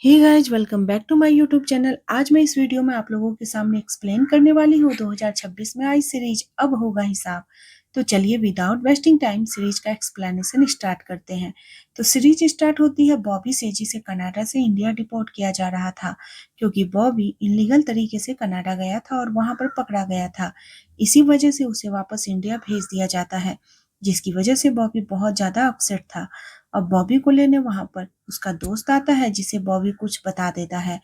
Hey guys, welcome back to my YouTube channel. आज मैं इस वीडियो में आप लोगों के सामने एक्सप्लेन करने वाली हूँ 2026 में आई सीरीज अब होगा हिसाब। तो चलिए विदाउट वेस्टिंग टाइम सीरीज का एक्सप्लेनेशन स्टार्ट करते हैं। तो सीरीज स्टार्ट होती है बॉबी से जिसे कनाडा से इंडिया डिपोर्ट किया जा रहा था, क्योंकि बॉबी इलीगल तरीके से कनाडा गया था और वहां पर पकड़ा गया था। इसी वजह से उसे वापस इंडिया भेज दिया जाता है, जिसकी वजह से बॉबी बहुत ज्यादा अपसेट था। अब बॉबी को लेने वहां पर उसका दोस्त आता है जिसे बॉबी कुछ बता देता है,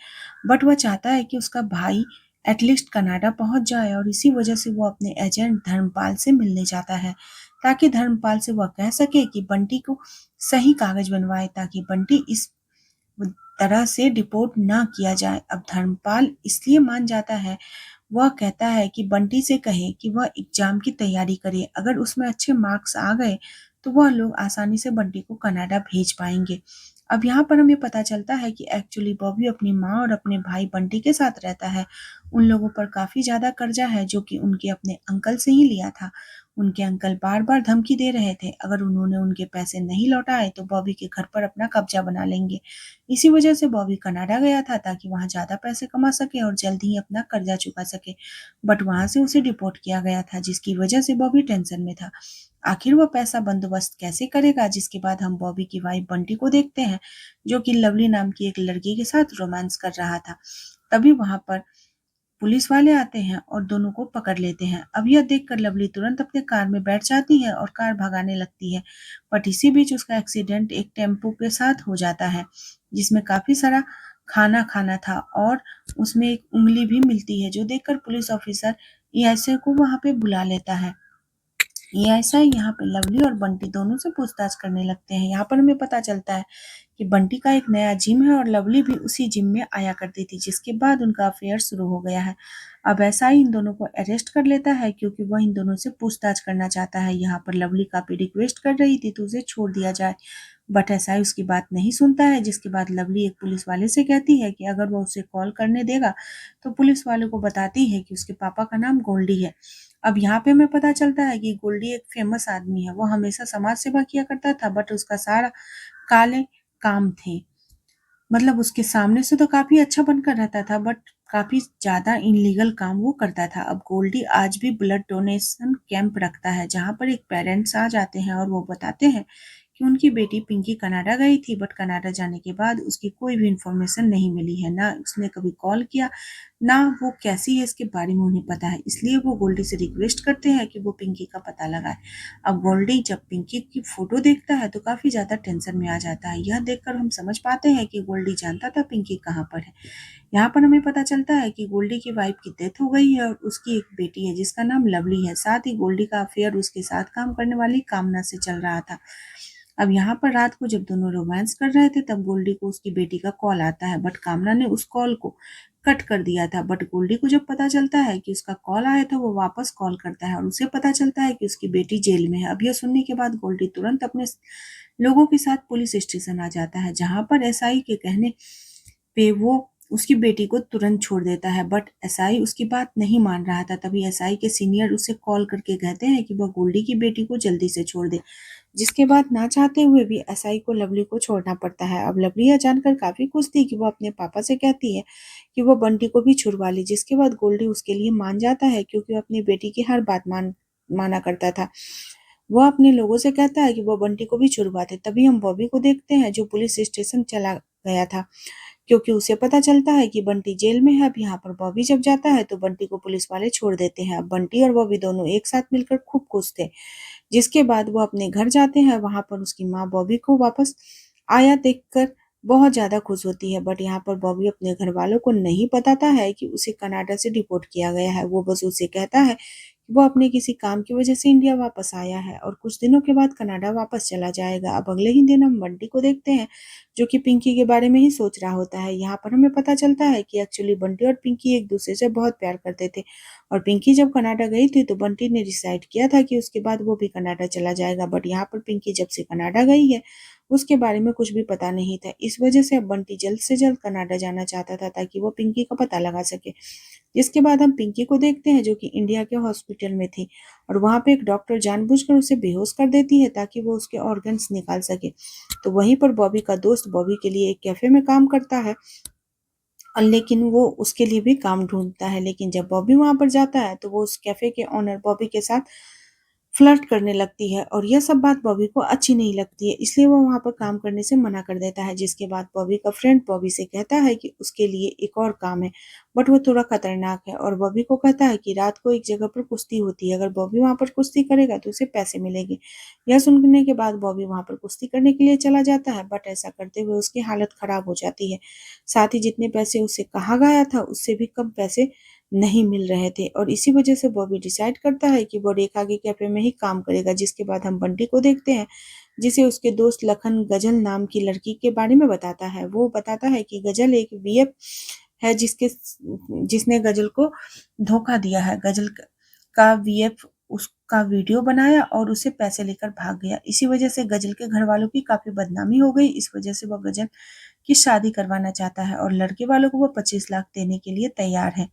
बट वह चाहता है कि उसका भाई एटलीस्ट कनाडा पहुंच जाए और इसी वजह से वो अपने एजेंट धर्मपाल से मिलने जाता है, ताकि धर्मपाल से वह कह सके कि बंटी को सही कागज बनवाए ताकि बंटी इस तरह से डिपोर्ट ना किया जाए। अब धर्मपाल इसलिए मान जाता है, वह कहता है कि बंटी से कहे कि वह एग्जाम की तैयारी करे, अगर उसमें अच्छे मार्क्स आ गए तो वह लोग आसानी से बंटी को कनाडा भेज पाएंगे। अब यहाँ पर हमें पता चलता है कि एक्चुअली बॉबी अपनी माँ और अपने भाई बंटी के साथ रहता है। उन लोगों पर काफी ज्यादा कर्जा है जो कि उनके अपने अंकल से ही लिया था। उनके अंकल बार बार धमकी दे रहे थे, अगर उन्होंने उनके पैसे नहीं लौटाए तो बॉबी के घर पर अपना कब्जा बना लेंगे। इसी वजह से बॉबी कनाडा गया था ताकि वहां ज्यादा पैसे कमा सके और जल्द ही अपना कर्जा चुका सके, बट वहां से उसे डिपोर्ट किया गया था, जिसकी वजह से बॉबी टेंशन में था। आखिर वह पैसा बंदोबस्त कैसे करेगा। जिसके बाद हम बॉबी की वाइफ बंटी को देखते हैं, जो कि लवली नाम की एक लड़की के साथ रोमांस कर रहा था। तभी वहां पर पुलिस वाले आते हैं और दोनों को पकड़ लेते हैं। अब यह देखकर लवली तुरंत अपने कार में बैठ जाती है और कार भगाने लगती है, बट इसी बीच उसका एक्सीडेंट एक टेम्पो के साथ हो जाता है, जिसमें काफी सारा खाना खाना था और उसमें एक उंगली भी मिलती है, जो देखकर पुलिस ऑफिसर ईएसआई को वहां पे बुला लेता है। ईएसआई यहाँ पे लवली और बंटी दोनों से पूछताछ करने लगते हैं। यहाँ पर हमें पता चलता है कि बंटी का एक नया जिम है और लवली भी उसी जिम में आया करती थी, जिसके बाद उनका अफेयर शुरू हो गया है। अब ऐसा ही इन दोनों को अरेस्ट कर लेता है, क्योंकि वह इन दोनों से पूछताछ करना चाहता है। यहाँ पर लवली काफी रिक्वेस्ट कर रही थी तो उसे छोड़ दिया जाए, बट एसआई उसकी बात नहीं सुनता है। जिसके बाद लवली एक पुलिस वाले से कहती है कि अगर वो उसे कॉल करने देगा तो पुलिस वाले को बताती है कि उसके पापा का नाम गोल्डी है। अब यहाँ पे हमें पता चलता है कि गोल्डी एक फेमस आदमी है। वो हमेशा समाज सेवा किया करता था, बट उसका सारा काले काम थे। मतलब उसके सामने से तो काफी अच्छा बनकर रहता था, बट काफी ज्यादा इनलीगल काम वो करता था। अब गोल्डी आज भी ब्लड डोनेशन कैंप रखता है, जहां पर एक पेरेंट्स आ जाते हैं और वो बताते हैं कि उनकी बेटी पिंकी कनाडा गई थी, बट कनाडा जाने के बाद उसकी कोई भी इंफॉर्मेशन नहीं मिली है, ना उसने कभी कॉल किया, ना वो कैसी है इसके बारे में उन्हें पता है। इसलिए वो गोल्डी से रिक्वेस्ट करते हैं कि वो पिंकी का पता लगाए। अब गोल्डी जब पिंकी की फोटो देखता है तो काफी ज्यादा टेंशन में आ जाता है। यह देखकर हम समझ पाते हैं कि गोल्डी जानता था पिंकी कहाँ पर है। यहाँ पर हमें पता चलता है कि गोल्डी की वाइफ की डेथ हो गई है और उसकी एक बेटी है जिसका नाम लवली है। साथ ही गोल्डी का अफेयर उसके साथ काम करने वाली कामना से चल रहा था। अब यहाँ पर रात को जब दोनों रोमांस कर रहे थे तब गोल्डी को उसकी बेटी का कॉल आता है, बट कामना ने उस कॉल को कट कर दिया था। बट गोल्डी को जब पता चलता है कि उसका कॉल आया था, वो वापस कॉल करता है और उसे पता चलता है कि उसकी बेटी जेल में है। अब यह सुनने के बाद गोल्डी तुरंत अपने लोगों के साथ पुलिस स्टेशन आ जाता है, जहां पर एसआई के कहने पे वो उसकी बेटी को तुरंत छोड़ देता है, बट एसआई उसकी बात नहीं मान रहा था। तभी एसआई के सीनियर उसे कॉल करके कहते हैं कि वह गोल्डी की बेटी को जल्दी से छोड़ दे, जिसके बाद ना चाहते हुए भी एसआई को लवली को छोड़ना पड़ता है। अब लवली यह जानकर काफी खुश थी कि वो अपने पापा से कहती है कि वो बंटी को भी छुड़वा ली, जिसके बाद गोल्डी उसके लिए मान जाता है, क्योंकि वो अपनी बेटी की हर बात माना करता था। वह अपने लोगों से कहता है कि वो बंटी को भी छुड़वा दे। तभी हम बॉबी को देखते हैं, जो पुलिस स्टेशन चला गया था, क्योंकि उसे पता चलता है कि बंटी जेल में है। अब यहाँ पर बॉबी जब जाता है तो बंटी को पुलिस वाले छोड़ देते हैं। अब बंटी और बॉबी दोनों एक साथ मिलकर खूब खुश थे। जिसके बाद वो अपने घर जाते हैं। वहां पर उसकी माँ बॉबी को वापस आया देखकर बहुत ज्यादा खुश होती है, बट यहाँ पर बॉबी अपने घर वालों को नहीं बताता है कि उसे कनाडा से डिपोर्ट किया गया है। वो बस उसे कहता है कि वो अपने किसी काम की वजह से इंडिया वापस आया है और कुछ दिनों के बाद कनाडा वापस चला जाएगा। अब अगले ही दिन हम बंटी को देखते हैं, जो कि पिंकी के बारे में ही सोच रहा होता है। यहाँ पर हमें पता चलता है कि एक्चुअली बंटी और पिंकी एक दूसरे से बहुत प्यार करते थे, और पिंकी जब कनाडा गई थी तो बंटी ने डिसाइड किया था कि उसके बाद वो भी कनाडा चला जाएगा। बट यहाँ पर पिंकी जब से कनाडा गई है, उसके बारे में कुछ भी पता नहीं था। इस वजह से अब बंटी जल्द से जल्द कनाडा जाना चाहता था ताकि वो पिंकी का पता लगा सके। जिसके बाद हम पिंकी को देखते हैं जो कि इंडिया के हॉस्पिटल में थी और वहां पे एक डॉक्टर जानबूझकर उसे बेहोश कर देती है ताकि वो उसके ऑर्गन्स निकाल सके। तो वहीं पर बॉबी का दोस्त बॉबी के लिए एक कैफे में काम करता है और लेकिन वो उसके लिए भी काम ढूंढता है। लेकिन जब बॉबी वहां पर जाता है तो वो उस कैफे के ऑनर बॉबी के साथ फ्लर्ट करने लगती है और यह सब बात बॉबी को अच्छी नहीं लगती है, इसलिए वो वहां पर काम करने से मना कर देता है। जिसके बाद बॉबी का फ्रेंड बॉबी से कहता है कि उसके लिए एक और काम है, बट वो थोड़ा खतरनाक है और बॉबी को कहता है कि रात को एक जगह पर कुश्ती होती है, अगर बॉबी वहां पर कुश्ती करेगा तो उसे पैसे मिलेंगे। यह सुनने के बाद बॉबी वहां पर कुश्ती करने के लिए चला जाता है, बट ऐसा करते हुए उसकी हालत खराब हो जाती है। साथ ही जितने पैसे उसे कहा गया था उससे भी कम पैसे नहीं मिल रहे थे और इसी वजह से बॉबी डिसाइड करता है कि वो रेखा के कैफे में ही काम करेगा। जिसके बाद हम बंटी को देखते हैं जिसे उसके दोस्त लखन गजल नाम की लड़की के बारे में बताता है। वो बताता है कि गजल एक वीएफ है जिसने गजल को धोखा दिया है। गजल का वीएफ उसका वीडियो बनाया और उसे पैसे लेकर भाग गया। इसी वजह से गजल के घर वालों की काफी बदनामी हो गई। इस वजह से वो गजल की शादी करवाना चाहता है और लड़के वालों को वो 25 लाख देने के लिए तैयार है।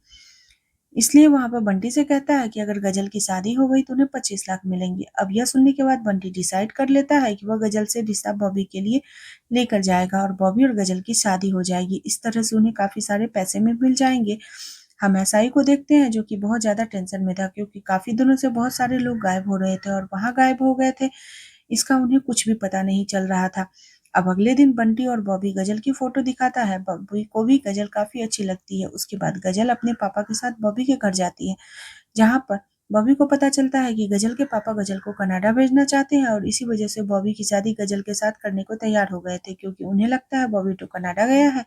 इसलिए वहां पर बंटी से कहता है कि अगर गजल की शादी हो गई तो उन्हें 25 लाख मिलेंगे। अब यह सुनने के बाद बंटी डिसाइड कर लेता है कि वह गजल से रिश्ता बॉबी के लिए लेकर जाएगा और बॉबी और गजल की शादी हो जाएगी। इस तरह से उन्हें काफी सारे पैसे में मिल जाएंगे। हम एसआई को देखते हैं जो कि बहुत ज्यादा टेंशन में था क्योंकि काफी दिनों से बहुत सारे लोग गायब हो रहे थे और वहां गायब हो गए थे, इसका उन्हें कुछ भी पता नहीं चल रहा था। अब अगले दिन बंटी और बॉबी गजल की फोटो दिखाता है। बॉबी को भी गजल काफी अच्छी लगती है। उसके बाद गजल अपने पापा के साथ बॉबी के घर जाती है जहाँ पर बॉबी को पता चलता है कि गजल के पापा गजल को कनाडा भेजना चाहते हैं और इसी वजह से बॉबी की शादी गजल के साथ करने को तैयार हो गए थे क्योंकि उन्हें लगता है बॉबी तो कनाडा गया है,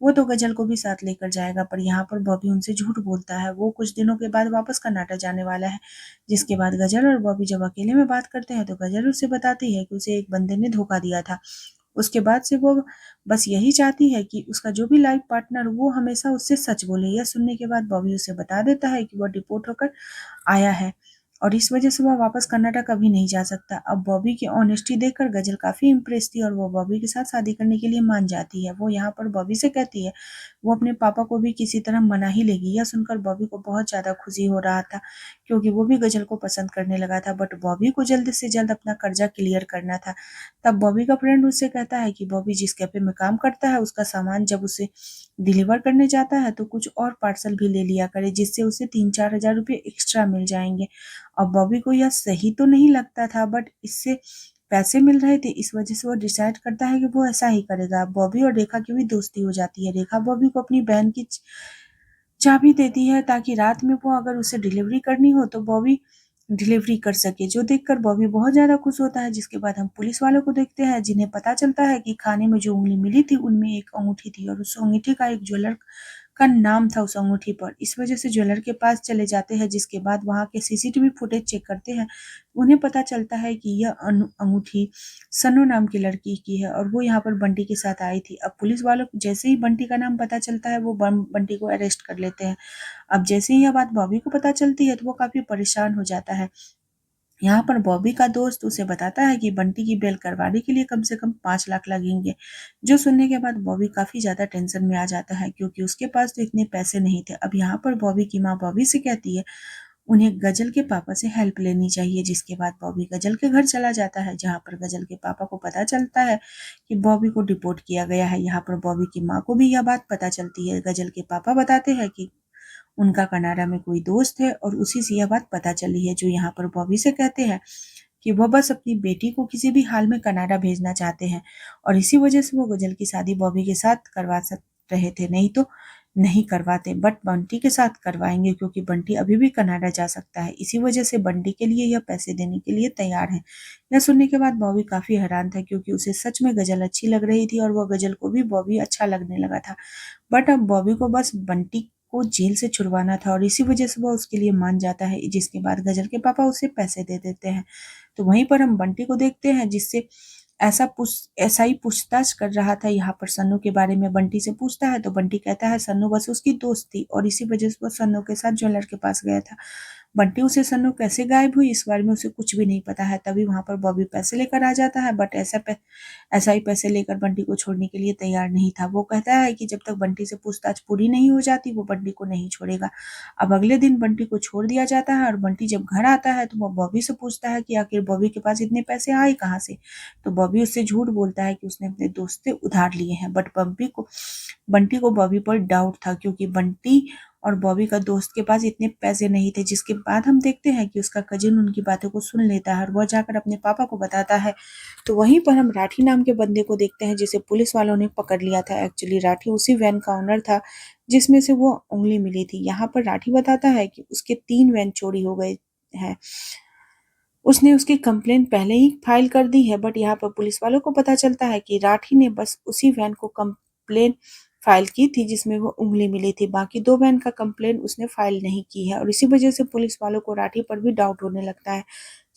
वो तो गजल को भी साथ लेकर जाएगा। पर यहाँ पर बॉबी उनसे झूठ बोलता है, वो कुछ दिनों के बाद वापस कनाडा जाने वाला है। जिसके बाद गजल और बॉबी जब अकेले में बात करते हैं तो गजल उससे बताती है कि उसे एक बंदे ने धोखा दिया था। उसके बाद से वो बस यही चाहती है कि उसका जो भी लाइफ पार्टनर वो हमेशा उससे सच बोले। यह सुनने के बाद बॉबी उसे बता देता है कि वो डिपोर्ट होकर आया है और इस वजह से वह वापस कनाडा कभी नहीं जा सकता। अब बॉबी की ऑनेस्टी देखकर गजल काफी इम्प्रेस थी और वो बॉबी के साथ शादी करने के लिए मान जाती है। वो यहाँ पर बॉबी से कहती है वो अपने पापा को भी किसी तरह मना ही लेगी। यह सुनकर बॉबी को बहुत ज्यादा खुशी हो रहा था क्योंकि वो भी गजल को पसंद करने लगा था, बट बॉबी को जल्द से जल्द अपना कर्जा क्लियर करना था। तब बॉबी का फ्रेंड उससे कहता है कि बॉबी जिस कैफे में काम करता है उसका सामान जब उसे डिलीवर करने जाता है तो कुछ और पार्सल भी ले लिया करे जिससे उसे 3-4 हजार रुपये एक्स्ट्रा मिल जाएंगे। अब बॉबी को यह सही तो नहीं लगता था, बट इससे पैसे मिल रहे थे, इस वजह से वो डिसाइड करता है कि वो ऐसा ही करेगा। बॉबी और रेखा की भी दोस्ती हो जाती है। रेखा बॉबी को अपनी बहन की चाबी देती है ताकि रात में वो अगर उसे डिलीवरी करनी हो तो बॉबी डिलीवरी कर सके, जो देखकर बॉबी बहुत ज्यादा खुश होता है। जिसके बाद हम पुलिस वालों को देखते हैं जिन्हें पता चलता है कि खाने में जो उंगली मिली थी उनमें एक अंगूठी थी और उस अंगूठी का एक ज्वेलर का नाम था उस अंगूठी पर। इस वजह से ज्वेलर के पास चले जाते हैं। जिसके बाद वहां के सीसीटीवी फुटेज चेक करते हैं। उन्हें पता चलता है कि यह अंगूठी सन्नू नाम की लड़की की है और वो यहाँ पर बंटी के साथ आई थी। अब पुलिस वालों को जैसे ही बंटी का नाम पता चलता है वो बंटी को अरेस्ट कर लेते हैं। अब जैसे ही यह बात बॉबी को पता चलती है तो वो काफी परेशान हो जाता है। यहाँ पर बॉबी का दोस्त उसे बताता है कि बंटी की बेल करवाने के लिए कम से कम 5 लाख लगेंगे, जो सुनने के बाद बॉबी काफी ज्यादा टेंशन में आ जाता है क्योंकि उसके पास तो इतने पैसे नहीं थे। अब यहाँ पर बॉबी की माँ बॉबी से कहती है उन्हें गजल के पापा से हेल्प लेनी चाहिए। जिसके बाद बॉबी गजल के घर चला जाता है जहाँ पर गजल के पापा को पता चलता है कि बॉबी को डिपोर्ट किया गया है। यहाँ पर बॉबी की माँ को भी यह बात पता चलती है। गजल के पापा बताते हैं कि उनका कनाडा में कोई दोस्त है और उसी से यह बात पता चली है, जो यहाँ पर बॉबी से कहते हैं कि वह बस अपनी बेटी को किसी भी हाल में कनाडा भेजना चाहते हैं और इसी वजह से वो गजल की शादी बॉबी के साथ करवा सक रहे थे, नहीं तो नहीं करवाते, बट बंटी के साथ करवाएंगे क्योंकि बंटी अभी भी कनाडा जा सकता है। इसी वजह से बंटी के लिए यह पैसे देने के लिए तैयार है। यह सुनने के बाद बॉबी काफी हैरान था क्योंकि उसे सच में गजल अच्छी लग रही थी और वह गजल को भी बॉबी अच्छा लगने लगा था। बट अब बॉबी को बस बंटी को जेल से छुड़वाना था और इसी वजह से वो उसके लिए मान जाता है। जिसके बाद गजल के पापा उसे पैसे दे देते हैं। तो वहीं पर हम बंटी को देखते हैं जिससे ऐसा ही पूछताछ कर रहा था यहाँ पर सन्नू के बारे में। बंटी से पूछता है तो बंटी कहता है सन्नू बस उसकी दोस्त थी और इसी वजह से वो सन्नू के साथ ज्वेलर के पास गया था। बंटी उसे सन्नो कैसे गायब हुई इस बारे में उसे कुछ भी नहीं पता है। तभी वहाँ पर बॉबी पैसे लेकर आ जाता है, बट ऐसा ही पैसे लेकर बंटी को छोड़ने के लिए तैयार नहीं था। वो कहता है कि जब तक बंटी से पूछताछ पूरी नहीं हो जाती वो बंटी को नहीं छोड़ेगा। अब अगले दिन बंटी को छोड़ दिया जाता है और बंटी जब घर आता है तो वो बॉबी से पूछता है कि आखिर बॉबी के पास इतने पैसे आए कहाँ से। तो बॉबी उससे झूठ बोलता है कि उसने अपने दोस्त से उधार लिए हैं, बट बंटी को बॉबी पर डाउट था, क्योंकि बंटी और बॉबी का दोस्त के पास इतने पैसे नहीं थे। जिसके बाद हम देखते हैं कि उसका कजिन उनकी बातों को सुन लेता है और वह जाकर अपने पापा को बताता है। तो वहीं पर हम राठी नाम के बंदे को देखते हैं जिसे पुलिस वालों ने पकड़ लिया था। एक्चुअली राठी उसी वैन का ओनर था जिसमें से वो उंगली मिली थी। यहाँ पर राठी बताता है कि उसके 3 वैन चोरी हो गए हैं। उसने उसकी कंप्लेन पहले ही फाइल कर दी है, बट यहाँ पर पुलिस वालों को पता चलता है कि राठी ने बस उसी वैन को कंप्लेन फाइल की थी जिसमें वो उंगली मिली थी। बाकी 2 वैन का कंप्लेन उसने फाइल नहीं की है और इसी वजह से पुलिस वालों को राठी पर भी डाउट होने लगता है।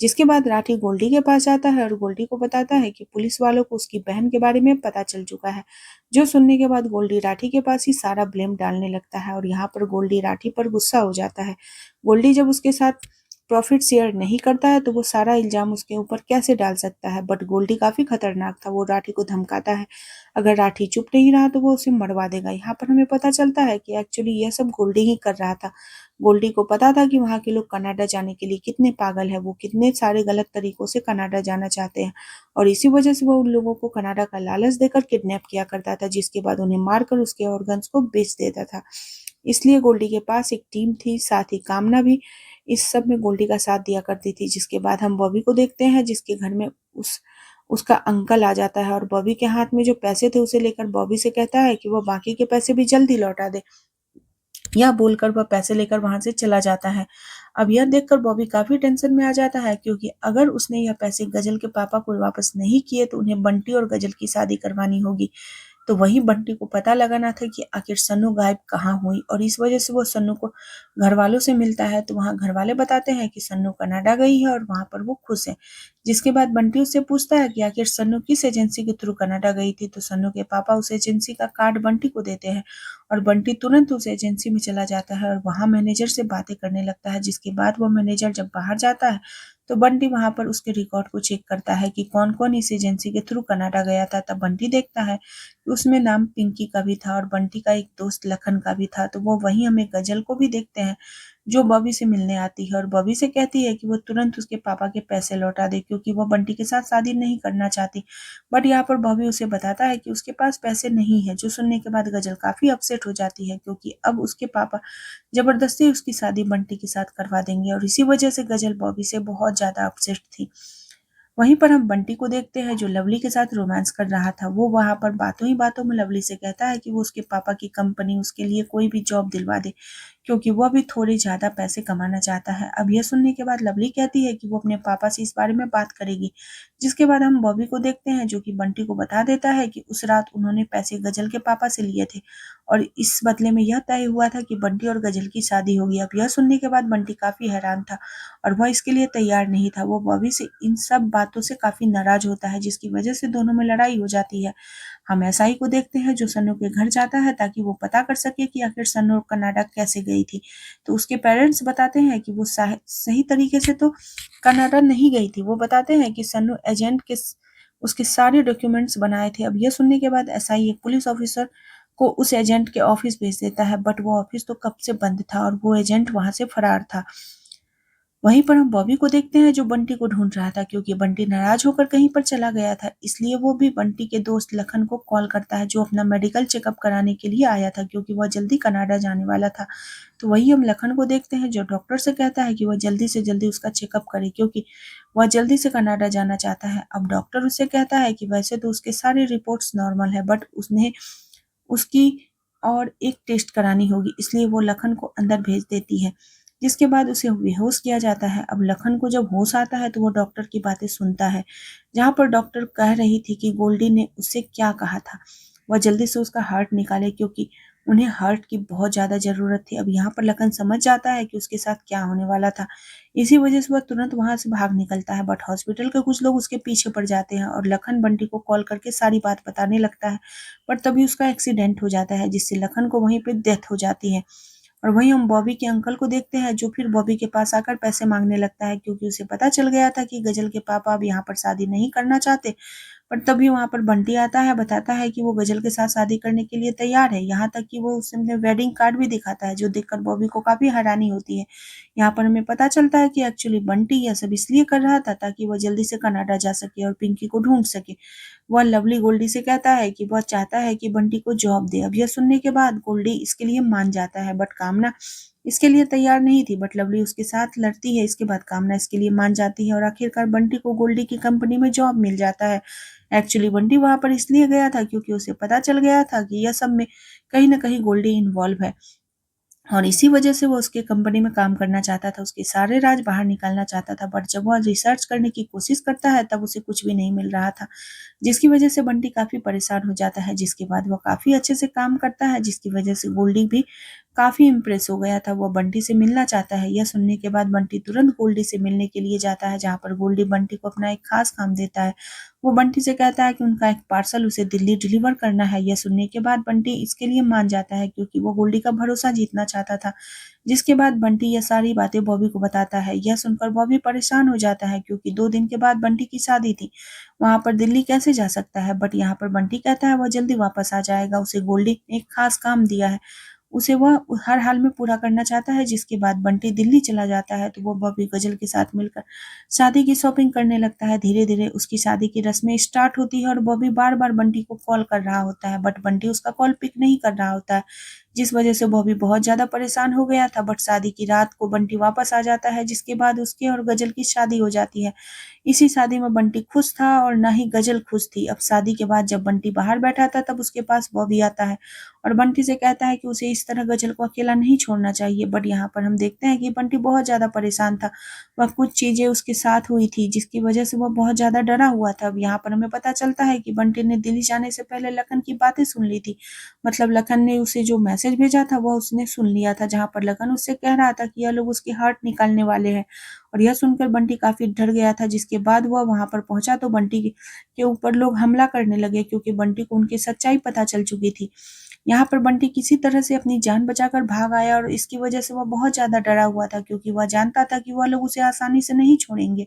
जिसके बाद राठी गोल्डी के पास जाता है और गोल्डी को बताता है कि पुलिस वालों को उसकी बहन के बारे में पता चल चुका है। जो सुनने के बाद गोल्डी राठी के पास ही सारा ब्लेम डालने लगता है और यहाँ पर गोल्डी राठी पर गुस्सा हो जाता है। गोल्डी जब उसके साथ प्रॉफिट शेयर नहीं करता है तो वो सारा इल्जाम उसके ऊपर कैसे डाल सकता है। बट गोल्डी काफी खतरनाक था, वो राठी को धमकाता है अगर राठी चुप नहीं रहा तो वो उसे मरवा देगा। यहाँ पर हमें पता चलता है कि एक्चुअली यह सब गोल्डी ही कर रहा था। गोल्डी को पता था कि वहाँ के लोग कनाडा जाने के लिए कितने पागल है, वो कितने सारे गलत तरीकों से कनाडा जाना चाहते हैं और इसी वजह से वो उन लोगों को कनाडा का लालच देकर किडनैप किया करता था, जिसके बाद उन्हें मारकर उसके ऑर्गन्स को बेच देता था। इसलिए गोल्डी के पास एक टीम थी, साथ ही कामना भी इस सब में गोल्डी का साथ दिया करती थी। जिसके बाद हम बॉबी को देखते हैं जिसके घर में उसका अंकल आ जाता है और बॉबी के हाथ में जो पैसे थे उसे लेकर बॉबी से कहता है कि वो बाकी के पैसे भी जल्दी लौटा दे। यह बोलकर वह पैसे लेकर वहां से चला जाता है। अब यह देखकर बॉबी काफी टेंशन में आ जाता है, क्योंकि अगर उसने यह पैसे गजल के पापा को वापस नहीं किए तो उन्हें बंटी और गजल की शादी करवानी होगी। तो वही बंटी को पता लगाना था कि आखिर सन्नू गायब कहाँ हुई और इस वजह से वो सन्नू को घर वालों से मिलता है। तो वहाँ घर वाले बताते हैं कि सन्नू कनाडा गई है और वहां पर वो खुश है। जिसके बाद बंटी उससे पूछता है कि आखिर सन्नू किस एजेंसी के थ्रू कनाडा गई थी। तो सन्नू के पापा उस एजेंसी का कार्ड बंटी को देते हैं और बंटी तुरंत उस एजेंसी में चला जाता है और वहां मैनेजर से बातें करने लगता है। जिसके बाद वो मैनेजर जब बाहर जाता है तो बंटी वहां पर उसके रिकॉर्ड को चेक करता है कि कौन कौन इस एजेंसी के थ्रू कनाडा गया था। तब बंटी देखता है उसमें नाम पिंकी का भी था और बंटी का एक दोस्त लखन का भी था। तो वो वहीं हमें गजल को भी देखते हैं जो बॉबी से मिलने आती है और बॉबी से कहती है कि वो तुरंत उसके पापा के पैसे लौटा दे, क्योंकि वो बंटी के साथ शादी नहीं करना चाहती। बट यहाँ पर बॉबी उसे बताता है कि उसके पास पैसे नहीं है। जो सुनने के बाद गजल काफी अपसेट हो जाती है, क्योंकि अब उसके पापा जबरदस्ती उसकी शादी बंटी के साथ करवा देंगे और इसी वजह से गजल बॉबी से बहुत ज्यादा अपसेट थी। वहीं पर हम बंटी को देखते हैं जो लवली के साथ रोमांस कर रहा था। वो वहां पर बातों ही बातों में लवली से कहता है कि वो उसके पापा की कंपनी उसके लिए कोई भी जॉब दिलवा दे, क्योंकि वो भी थोड़े ज्यादा पैसे कमाना चाहता है। अब यह सुनने के बाद लवली कहती है कि वो अपने पापा से इस बारे में बात करेगी। जिसके बाद हम बॉबी को देखते हैं जो कि बंटी को बता देता है कि उस रात उन्होंने पैसे गजल के पापा से लिए थे और इस बदले में यह तय हुआ था कि बंटी और गजल की शादी होगी। अब यह सुनने के बाद बंटी काफी हैरान था और वह इसके लिए तैयार नहीं था। वो बॉबी से इन सब बातों से काफी नाराज होता है, जिसकी वजह से दोनों में लड़ाई हो जाती है। हम एसआई को देखते हैं जो सन्नू के घर जाता है ताकि वो पता कर सके कि आखिर सन्नू कनाडा कैसे गई थी। तो उसके पेरेंट्स बताते हैं कि वो सही तरीके से तो कनाडा नहीं गई थी। वो बताते हैं कि सन्नू एजेंट के उसके सारे डॉक्यूमेंट्स बनाए थे। अब यह सुनने के बाद एसआई एक पुलिस ऑफिसर को उस एजेंट के ऑफिस भेज देता है, बट वो ऑफिस तो कब से बंद था और वो एजेंट वहां से फरार था। वहीं पर हम बॉबी को देखते हैं जो बंटी को ढूंढ रहा था, क्योंकि बंटी नाराज होकर कहीं पर चला गया था। इसलिए वो भी बंटी के दोस्त लखन को कॉल करता है जो अपना मेडिकल चेकअप कराने के लिए आया था, क्योंकि वह जल्दी कनाडा जाने वाला था। तो वही हम लखन को देखते हैं जो डॉक्टर से कहता है कि वह जल्दी से जल्दी उसका चेकअप करे, क्योंकि वह जल्दी से कनाडा जाना चाहता है। अब डॉक्टर उससे कहता है कि वैसे तो उसके सारे रिपोर्ट्स नॉर्मल है, बट उसने उसकी और एक टेस्ट करानी होगी, इसलिए वो लखन को अंदर भेज देती है। जिसके बाद उसे बेहोश किया जाता है। अब लखन को जब होश आता है तो वो डॉक्टर की बातें सुनता है, जहाँ पर डॉक्टर कह रही थी कि गोल्डी ने उससे क्या कहा था। वह जल्दी से उसका हार्ट निकाले, क्योंकि उन्हें हार्ट की बहुत ज्यादा जरूरत थी। अब यहाँ पर लखन समझ जाता है कि उसके साथ क्या होने वाला था। इसी वजह से वह तुरंत वहां से भाग निकलता है, बट हॉस्पिटल के कुछ लोग उसके पीछे पड़ जाते हैं और लखन बंटी को कॉल करके सारी बात बताने लगता है। पर तभी उसका एक्सीडेंट हो जाता है जिससे लखन को वहीं पे डेथ हो जाती है और वहीं हम बॉबी के अंकल को देखते हैं जो फिर बॉबी के पास आकर पैसे मांगने लगता है, क्योंकि उसे पता चल गया था कि गजल के पापा अब यहाँ पर शादी नहीं करना चाहते। पर तभी वहाँ पर बंटी आता है, बताता है कि वो गजल के साथ शादी करने के लिए तैयार है। यहाँ तक कि वो उसे अपने वेडिंग कार्ड भी दिखाता है, जो देखकर बॉबी को काफ़ी हैरानी होती है। यहाँ पर हमें पता चलता है कि एक्चुअली बंटी यह सब इसलिए कर रहा था ताकि वह जल्दी से कनाडा जा सके और पिंकी को ढूँढ सके। वह लवली गोल्डी से कहता है कि वह चाहता है कि बंटी को जॉब दे। अब यह सुनने के बाद गोल्डी इसके लिए मान जाता है, बट कामना इसके लिए तैयार नहीं थी। बट लवली उसके साथ लड़ती है। इसके बाद कामना इसके लिए मान जाती है और आखिरकार बंटी को गोल्डी की कंपनी में जॉब मिल जाता है। एक्चुअली बंटी वहां पर इसलिए गया था क्योंकि उसे पता चल गया था कि यह सब में कहीं ना कहीं गोल्डी इन्वॉल्व है, और इसी वजह से वो उसके कंपनी में काम करना चाहता था, उसके सारे राज बाहर निकालना चाहता था। बट जब वह रिसर्च करने की कोशिश करता है तब उसे कुछ भी नहीं मिल रहा था, जिसकी वजह से बंटी काफी परेशान हो जाता है। जिसके बाद वह काफी अच्छे से काम करता है, जिसकी वजह से गोल्डी भी काफी इम्प्रेस हो गया था। वह बंटी से मिलना चाहता है। यह सुनने के बाद बंटी तुरंत गोल्डी से मिलने के लिए जाता है, जहाँ पर गोल्डी बंटी को अपना एक खास काम देता है। वो बंटी से कहता है कि उनका एक पार्सल उसे दिल्ली डिलीवर करना है। यह सुनने के बाद बंटी इसके लिए मान जाता है, क्योंकि वो गोल्डी का भरोसा जीतना चाहता था। जिसके बाद बंटी यह सारी बातें बॉबी को बताता है। यह सुनकर बॉबी परेशान हो जाता है, क्योंकि 2 दिन के बाद बंटी की शादी थी, वहां पर दिल्ली कैसे जा सकता है। बट यहाँ पर बंटी कहता है वह जल्दी वापस आ जाएगा, उसे गोल्डी ने एक खास काम दिया है, उसे वह हर हाल में पूरा करना चाहता है। जिसके बाद बंटी दिल्ली चला जाता है, तो वो बॉबी गजल के साथ मिलकर शादी की शॉपिंग करने लगता है। धीरे धीरे उसकी शादी की रस्में स्टार्ट होती है और बॉबी बार बार बंटी को कॉल कर रहा होता है, बट बंटी उसका कॉल पिक नहीं कर रहा होता है, जिस वजह से बॉबी बहुत ज्यादा परेशान हो गया था। बट शादी की रात को बंटी वापस आ जाता है, जिसके बाद उसके और गजल की शादी हो जाती है। इसी शादी में बंटी खुश था और ना ही गजल खुश थी। अब शादी के बाद जब बंटी बाहर बैठा था तब उसके पास बॉबी आता है और बंटी से कहता है कि उसे इस तरह गजल को अकेला नहीं छोड़ना चाहिए। बट यहाँ पर हम देखते हैं कि बंटी बहुत ज्यादा परेशान था। वह कुछ चीजें उसके साथ हुई थी जिसकी वजह से वह बहुत ज्यादा डरा हुआ था। अब यहाँ पर हमें पता चलता है कि बंटी ने दिल्ली जाने से पहले लखन की बातें सुन ली थी। मतलब लखन ने उसे जो मैसेज भेजा था वह उसने सुन लिया था, जहाँ पर लखन उससे कह रहा था कि यह लोग उसकी हार्ट निकालने वाले हैं। और यह सुनकर बंटी काफी डर गया था। जिसके बाद वह वहां पर पहुंचा तो बंटी के ऊपर लोग हमला करने लगे, क्योंकि बंटी को उनकी सच्चाई पता चल चुकी थी। यहाँ पर बंटी किसी तरह से अपनी जान बचाकर भाग आया और इसकी वजह से वह बहुत ज्यादा डरा हुआ था, क्योंकि वह जानता था कि वह लोग उसे आसानी से नहीं छोड़ेंगे।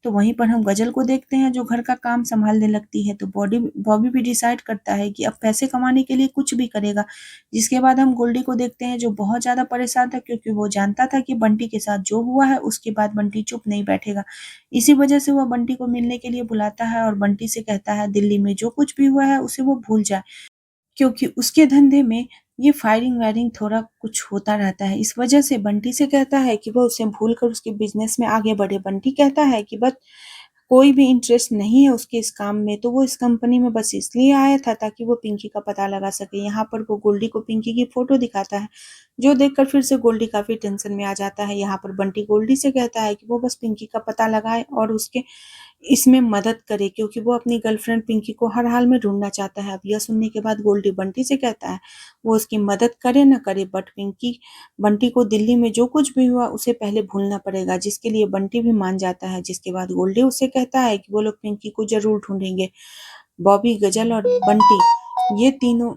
तो वहीं पर हम गजल को देखते हैं जो घर का काम संभालने लगती है। तो बॉबी भी डिसाइड करता है कि अब पैसे कमाने के लिए कुछ भी करेगा। जिसके बाद हम गोल्डी को देखते हैं जो बहुत ज्यादा परेशान था, क्योंकि वो जानता था कि बंटी के साथ जो हुआ है उसके बाद बंटी चुप नहीं बैठेगा। इसी वजह से वह बंटी को मिलने के लिए बुलाता है और बंटी से कहता है दिल्ली में जो कुछ भी हुआ है उसे वो भूल जाए, क्योंकि उसके धंधे में ये फायरिंग वायरिंग थोड़ा कुछ होता रहता है। इस वजह से बंटी से कहता है कि वह उसे भूलकर उसके बिजनेस में आगे बढ़े। बंटी कहता है कि बस कोई भी इंटरेस्ट नहीं है उसके इस काम में, तो वो इस कंपनी में बस इसलिए आया था ताकि वो पिंकी का पता लगा सके। यहाँ पर वो गोल्डी को पिंकी की फोटो दिखाता है, जो देखकर फिर से गोल्डी काफी टेंशन में आ जाता है। यहाँ पर बंटी गोल्डी से कहता है कि वो बस पिंकी का पता लगाए और उसके इसमें मदद करे, क्योंकि वो अपनी गर्लफ्रेंड पिंकी को हर हाल में ढूंढना चाहता है। अब यह सुनने के बाद गोल्डी बंटी से कहता है वो उसकी मदद करे न करे, बट पिंकी बंटी को दिल्ली में जो कुछ भी हुआ उसे पहले भूलना पड़ेगा, जिसके लिए बंटी भी मान जाता है। जिसके बाद गोल्डी उससे कहता है कि वो लोग पिंकी को जरूर ढूंढेंगे। बॉबी, गजल और बंटी ये तीनों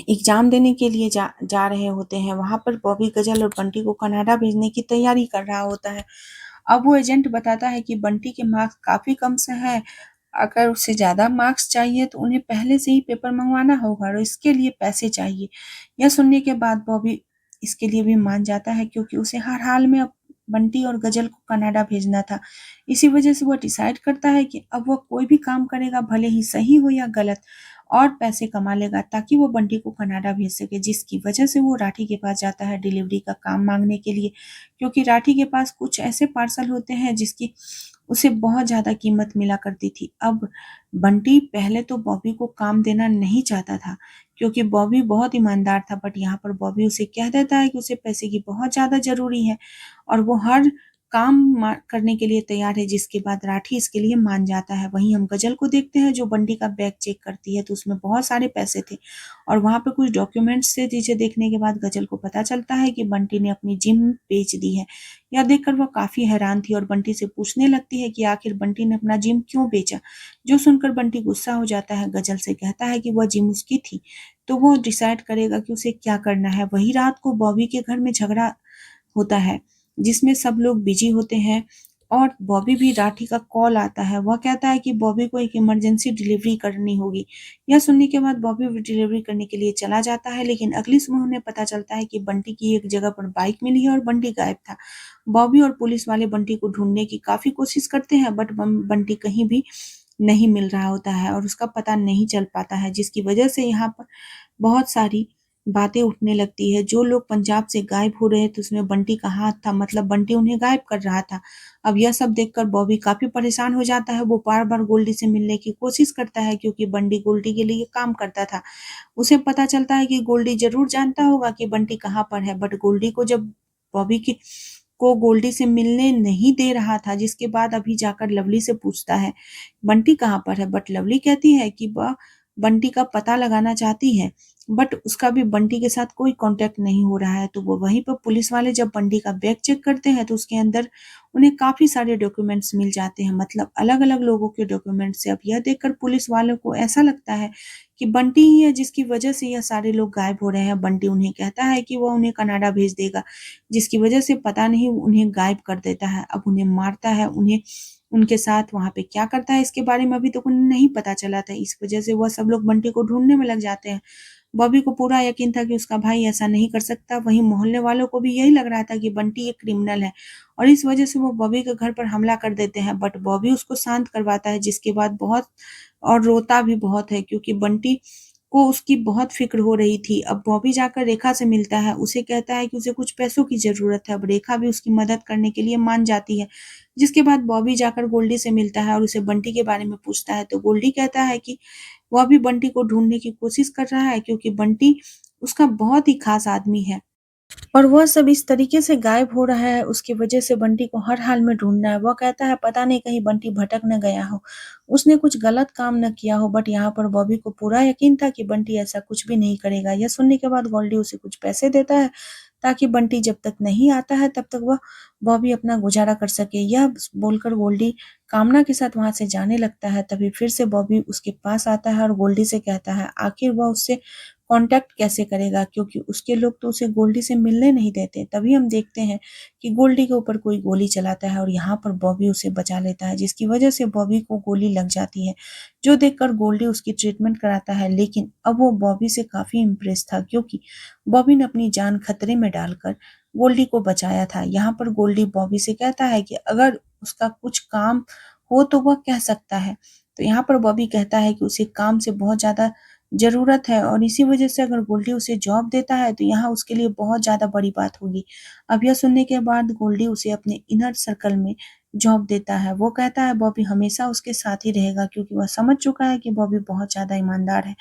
एग्जाम देने के लिए जा रहे होते हैं। वहां पर बॉबी, गजल और बंटी को कनाडा भेजने की तैयारी कर रहा होता है। अब वो एजेंट बताता है कि बंटी के मार्क्स काफी कम से हैं, अगर उसे ज्यादा मार्क्स चाहिए तो उन्हें पहले से ही पेपर मंगवाना होगा और इसके लिए पैसे चाहिए। यह सुनने के बाद बॉबी इसके लिए भी मान जाता है, क्योंकि उसे हर हाल में अब बंटी और गजल को कनाडा भेजना था। इसी वजह से वह डिसाइड करता है कि अब वह कोई भी काम करेगा, भले ही सही हो या गलत, और पैसे कमा लेगा ताकि वो बंटी को कनाडा भेज सके। जिसकी वजह से वो राठी के पास जाता है डिलीवरी का काम मांगने के लिए, क्योंकि राठी के पास कुछ ऐसे पार्सल होते हैं जिसकी उसे बहुत ज्यादा कीमत मिला करती थी। अब बंटी पहले तो बॉबी को काम देना नहीं चाहता था, क्योंकि बॉबी बहुत ईमानदार था। बट यहाँ पर बॉबी उसे कह देता है कि उसे पैसे की बहुत ज्यादा जरूरी है और वो हर काम करने के लिए तैयार है। जिसके बाद राठी इसके लिए मान जाता है। वहीं हम गजल को देखते हैं जो बंटी का बैग चेक करती है, तो उसमें बहुत सारे पैसे थे और वहां पे कुछ डॉक्यूमेंट्स से चीजें देखने के बाद गजल को पता चलता है कि बंटी ने अपनी जिम बेच दी है। यह देखकर वह काफी हैरान थी और बंटी से पूछने लगती है कि आखिर बंटी ने अपना जिम क्यों बेचा। जो सुनकर बंटी गुस्सा हो जाता है, गजल से कहता है कि वह जिम उसकी थी, तो वो डिसाइड करेगा कि उसे क्या करना है। वही रात को बॉबी के घर में झगड़ा होता है, जिसमें सब लोग बिजी होते हैं और बॉबी भी राठी का कॉल आता है। वह कहता है कि बॉबी को एक इमरजेंसी डिलीवरी करनी होगी। यह सुनने के बाद बॉबी भी डिलीवरी करने के लिए चला जाता है, लेकिन अगली सुबह उन्हें पता चलता है कि बंटी की एक जगह पर बाइक मिली है और बंटी गायब था। बॉबी और पुलिस वाले बंटी को ढूंढने की काफी कोशिश करते हैं, बट बंटी कहीं भी नहीं मिल रहा होता है और उसका पता नहीं चल पाता है, जिसकी वजह से यहाँ पर बहुत सारी बातें उठने लगती है। जो लोग पंजाब से गायब हो रहे थे उसमें बंटी का हाथ था, मतलब बंटी उन्हें गायब कर रहा था। अब यह सब देखकर बॉबी काफी परेशान हो जाता है। वो बार बार गोल्डी से मिलने की कोशिश करता है, क्योंकि बंटी गोल्डी के लिए काम करता था। उसे पता चलता है कि गोल्डी जरूर जानता होगा कि बंटी कहाँ पर है, बट गोल्डी को जब बॉबी की को गोल्डी से मिलने नहीं दे रहा था, जिसके बाद अभी जाकर लवली से पूछता है बंटी कहाँ पर है, बट लवली कहती है कि वह बंटी का पता लगाना चाहती है, बट उसका भी बंटी के साथ कोई कांटेक्ट नहीं हो रहा है। तो वो वहीं पर पुलिस वाले जब बंटी का बैग चेक करते हैं तो उसके अंदर उन्हें काफी सारे डॉक्यूमेंट्स मिल जाते हैं, मतलब अलग अलग लोगों के डॉक्यूमेंट्स से। अब यह देखकर पुलिस वालों को ऐसा लगता है कि बंटी ही है जिसकी वजह से यह सारे लोग गायब हो रहे हैं। बंटी उन्हें कहता है कि वह उन्हें कनाडा भेज देगा, जिसकी वजह से पता नहीं उन्हें गायब कर देता है। अब उन्हें मारता है, उन्हें उनके साथ वहां पे क्या करता है इसके बारे में अभी तक उन्हें नहीं पता चला था। इस वजह से वह सब लोग बंटी को ढूंढने में लग जाते हैं। बॉबी को पूरा यकीन था कि उसका भाई ऐसा नहीं कर सकता। वहीं मोहल्ले वालों को भी यही लग रहा था कि बंटी एक क्रिमिनल है और इस वजह से वो बॉबी के घर पर हमला कर देते हैं, बट बॉबी उसको शांत करवाता है, जिसके बाद बहुत और रोता भी बहुत है, क्योंकि बंटी को उसकी बहुत फिक्र हो रही थी। अब बॉबी जाकर रेखा से मिलता है, उसे कहता है कि उसे कुछ पैसों की जरूरत है। अब रेखा भी उसकी मदद करने के लिए मान जाती है, जिसके बाद बॉबी जाकर गोल्डी से मिलता है और उसे बंटी के बारे में पूछता है। तो गोल्डी कहता है कि वह भी बंटी को ढूंढने की कोशिश कर रहा है, क्योंकि बंटी उसका बहुत ही खास आदमी है और वह सब इस तरीके से गायब हो रहा है, उसकी वजह से बंटी को हर हाल में ढूंढना है। वह कहता है पता नहीं कहीं बंटी भटक न गया हो, उसने कुछ गलत काम न किया हो, बट यहाँ पर बॉबी को पूरा यकीन था कि बंटी ऐसा कुछ भी नहीं करेगा। यह सुनने के बाद गोल्डी उसे कुछ पैसे देता है, ताकि बंटी जब तक नहीं आता है तब तक वह बॉबी अपना गुजारा कर सके। यह बोलकर गोल्डी कामना के साथ वहां से जाने लगता है। तभी फिर से बॉबी उसके पास आता है और गोल्डी से कहता है आखिर वह उससे कांटेक्ट कैसे करेगा, क्योंकि उसके लोग तो उसे गोल्डी से मिलने नहीं देते। तभी हम देखते हैं कि गोल्डी के ऊपर कोई गोली चलाता है और यहाँ पर बॉबी उसे बचा लेता है, जिसकी वजह से बॉबी को गोली लग जाती है, जो देखकर गोल्डी उसकी ट्रीटमेंट कराता है। लेकिन अब वो बॉबी से काफी इम्प्रेस था, क्योंकि बॉबी ने अपनी जान खतरे में डालकर गोल्डी को बचाया था। यहाँ पर गोल्डी बॉबी से कहता है कि अगर उसका कुछ काम हो तो वह कह सकता है। तो यहाँ पर बॉबी कहता है कि उसे काम से बहुत ज्यादा जरूरत है और इसी वजह से अगर गोल्डी उसे जॉब देता है तो यहाँ उसके लिए बहुत ज्यादा बड़ी बात होगी। अब यह सुनने के बाद गोल्डी उसे अपने इनर सर्कल में जॉब देता है। वो कहता है बॉबी हमेशा उसके साथ ही रहेगा, क्योंकि वह समझ चुका है कि बॉबी बहुत ज्यादा ईमानदार है।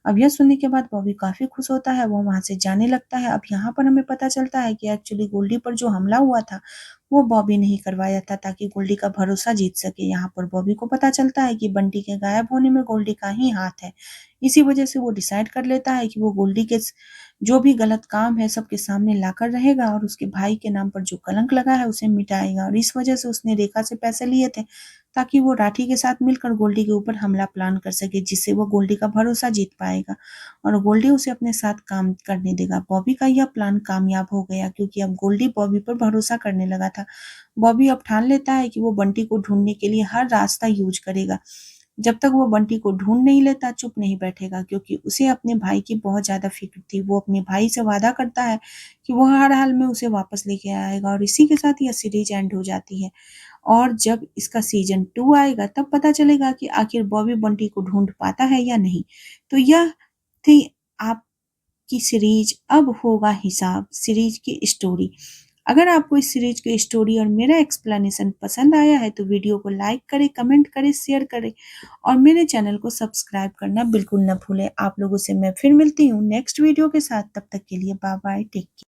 अब यह सुनने के बाद बॉबी काफी खुश होता है, वो वहां से जाने लगता है। अब यहाँ पर हमें पता चलता है कि एक्चुअली गोल्डी पर जो हमला हुआ था वो बॉबी ने ही करवाया था, ताकि गोल्डी का भरोसा जीत सके। यहाँ पर बॉबी को पता चलता है कि बंटी के गायब होने में गोल्डी का ही हाथ है। इसी वजह से वो डिसाइड कर लेता है कि वो गोल्डी के जो भी गलत काम है सबके सामने लाकर रहेगा और उसके भाई के नाम पर जो कलंक लगा है उसे मिटाएगा। और इस वजह से उसने रेखा से पैसे लिए थे, ताकि वो राठी के साथ मिलकर गोल्डी के ऊपर हमला प्लान कर सके, जिससे वो गोल्डी का भरोसा जीत पाएगा और गोल्डी उसे अपने साथ काम करने देगा। बॉबी का यह प्लान कामयाब हो गया, क्योंकि अब गोल्डी बॉबी पर भरोसा करने लगा था। बॉबी अब ठान लेता है कि वो बंटी को ढूंढने के लिए हर रास्ता यूज करेगा। जब तक वो बंटी को ढूंढ नहीं लेता चुप नहीं बैठेगा, क्योंकि उसे अपने भाई की बहुत ज्यादा फिक्र थी। वो अपने भाई से वादा करता है कि वो हर हाल में उसे वापस लेके आएगा और इसी के साथ यह सीरीज एंड हो जाती है। और जब इसका सीजन 2 आएगा तब पता चलेगा कि आखिर बॉबी बंटी को ढूंढ पाता है या नहीं। तो यह थी आपकी सीरीज अब होगा हिसाब सीरीज की स्टोरी। अगर आपको इस सीरीज की स्टोरी और मेरा एक्सप्लेनेशन पसंद आया है तो वीडियो को लाइक करें, कमेंट करें, शेयर करें और मेरे चैनल को सब्सक्राइब करना बिल्कुल न भूलें। आप लोगों से मैं फिर मिलती हूँ नेक्स्ट वीडियो के साथ। तब तक के लिए बाय बाय, टेक केयर।